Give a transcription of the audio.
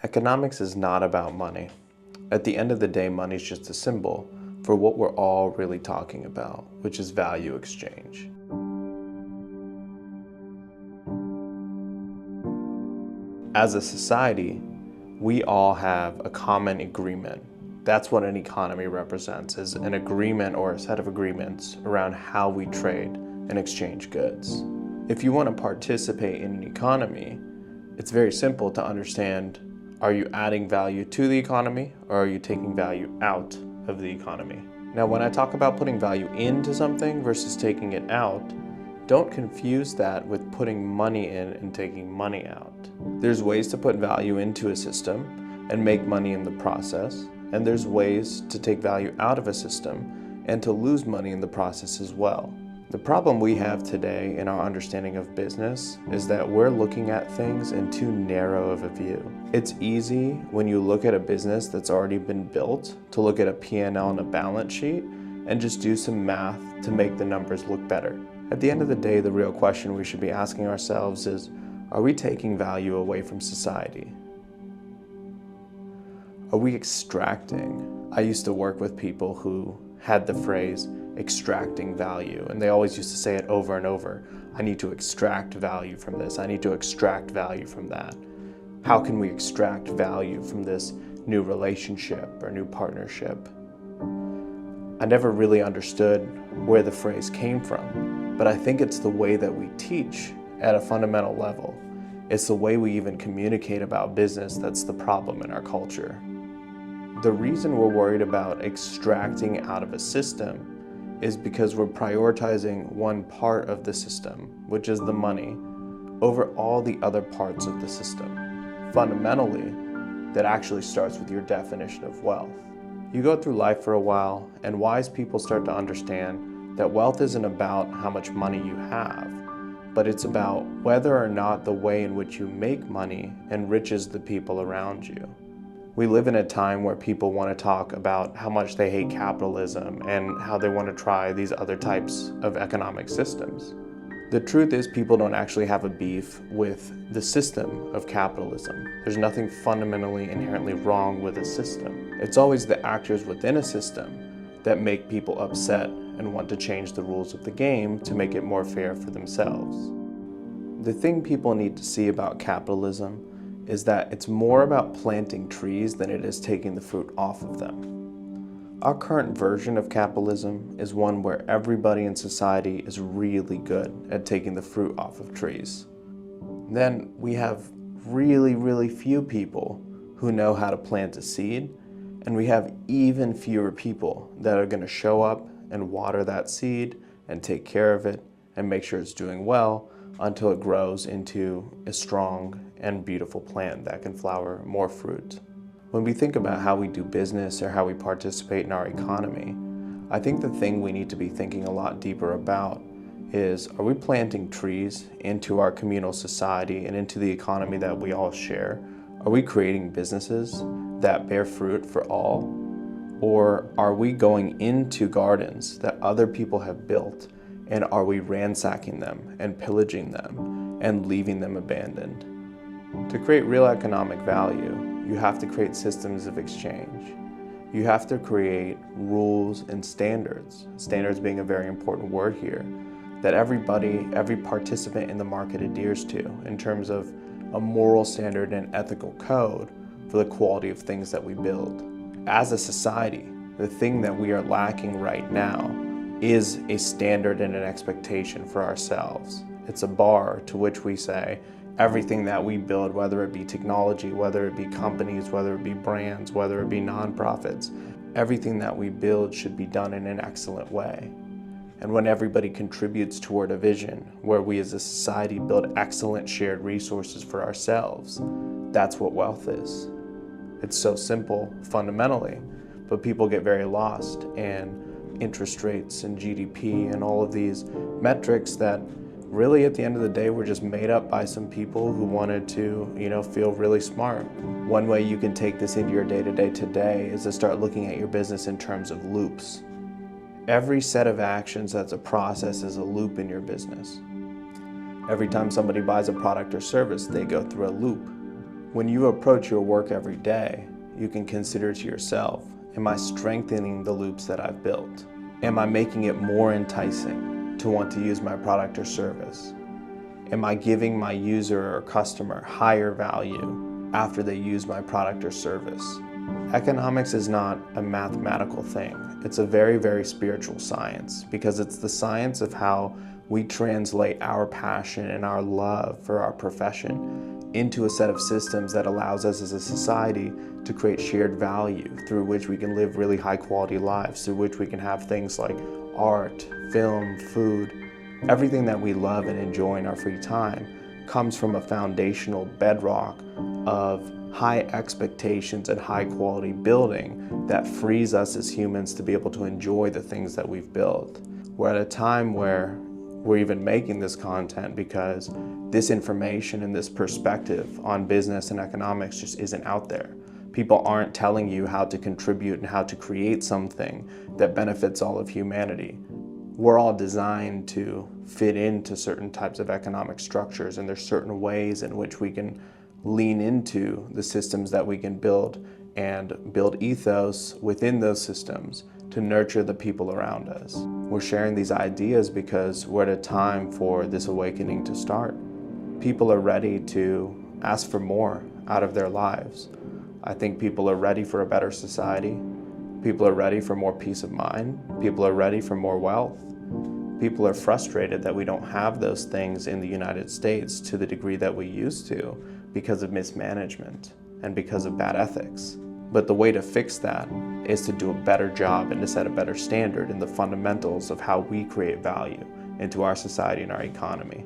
Economics is not about money. At the end of the day, money is just a symbol for what we're all really talking about, which is value exchange. As a society, we all have a common agreement. That's what an economy represents, is an agreement or a set of agreements around how we trade and exchange goods. If you want to participate in an economy, it's very simple to understand, are you adding value to the economy or are you taking value out of the economy? Now, when I talk about putting value into something versus taking it out, don't confuse that with putting money in and taking money out. There's ways to put value into a system and make money in the process, and there's ways to take value out of a system and to lose money in the process as well. The problem we have today in our understanding of business is that we're looking at things in too narrow of a view. It's easy when you look at a business that's already been built to look at a P&L and a balance sheet and just do some math to make the numbers look better. At the end of the day, the real question we should be asking ourselves is, are we taking value away from society? Are we extracting? I used to work with people who had the phrase extracting value, and they always used to say it over and over. I need to extract value from this. I need to extract value from that. How can we extract value from this new relationship or new partnership? I never really understood where the phrase came from, but I think it's the way that we teach at a fundamental level. It's the way we even communicate about business that's the problem in our culture. The reason we're worried about extracting out of a system is because we're prioritizing one part of the system, which is the money, over all the other parts of the system. Fundamentally, that actually starts with your definition of wealth. You go through life for a while, and wise people start to understand that wealth isn't about how much money you have, but it's about whether or not the way in which you make money enriches the people around you. We live in a time where people want to talk about how much they hate capitalism and how they want to try these other types of economic systems. The truth is, people don't actually have a beef with the system of capitalism. There's nothing fundamentally inherently wrong with a system. It's always the actors within a system that make people upset and want to change the rules of the game to make it more fair for themselves. The thing people need to see about capitalism is that it's more about planting trees than it is taking the fruit off of them. Our current version of capitalism is one where everybody in society is really good at taking the fruit off of trees. Then we have really few people who know how to plant a seed, and we have even fewer people that are going to show up and water that seed and take care of it and make sure it's doing well until it grows into a strong and beautiful plant that can flower more fruit. When we think about how we do business or how we participate in our economy, I think the thing we need to be thinking a lot deeper about is, are we planting trees into our communal society and into the economy that we all share? Are we creating businesses that bear fruit for all? Or are we going into gardens that other people have built, and are we ransacking them and pillaging them and leaving them abandoned? To create real economic value, you have to create systems of exchange. You have to create rules and standards, standards being a very important word here, that every participant in the market adheres to in terms of a moral standard and ethical code for the quality of things that we build. As a society, the thing that we are lacking right now is a standard and an expectation for ourselves. It's a bar to which we say everything that we build, whether it be technology, whether it be companies, whether it be brands, whether it be nonprofits, everything that we build should be done in an excellent way. And when everybody contributes toward a vision where we as a society build excellent shared resources for ourselves, that's what wealth is. It's so simple fundamentally, but people get very lost in interest rates and GDP and all of these metrics that really at the end of the day were just made up by some people who wanted to, feel really smart. One way you can take this into your day-to-day today is to start looking at your business in terms of loops. Every set of actions that's a process is a loop in your business. Every time somebody buys a product or service, they go through a loop. When you approach your work every day, you can consider to yourself, am I strengthening the loops that I've built? Am I making it more enticing to want to use my product or service? Am I giving my user or customer higher value after they use my product or service? Economics is not a mathematical thing. It's a very, very spiritual science, because it's the science of how we translate our passion and our love for our profession into a set of systems that allows us as a society to create shared value through which we can live really high quality lives, through which we can have things like art, film, food. Everything that we love and enjoy in our free time comes from a foundational bedrock of high expectations and high quality building that frees us as humans to be able to enjoy the things that we've built. We're at a time where we're even making this content because this information and this perspective on business and economics just isn't out there. People aren't telling you how to contribute and how to create something that benefits all of humanity. We're all designed to fit into certain types of economic structures, and there's certain ways in which we can lean into the systems that we can build and build ethos within those systems to nurture the people around us. We're sharing these ideas because we're at a time for this awakening to start. People are ready to ask for more out of their lives. I think people are ready for a better society. People are ready for more peace of mind. People are ready for more wealth. People are frustrated that we don't have those things in the United States to the degree that we used to because of mismanagement and because of bad ethics. But the way to fix that is to do a better job and to set a better standard in the fundamentals of how we create value into our society and our economy.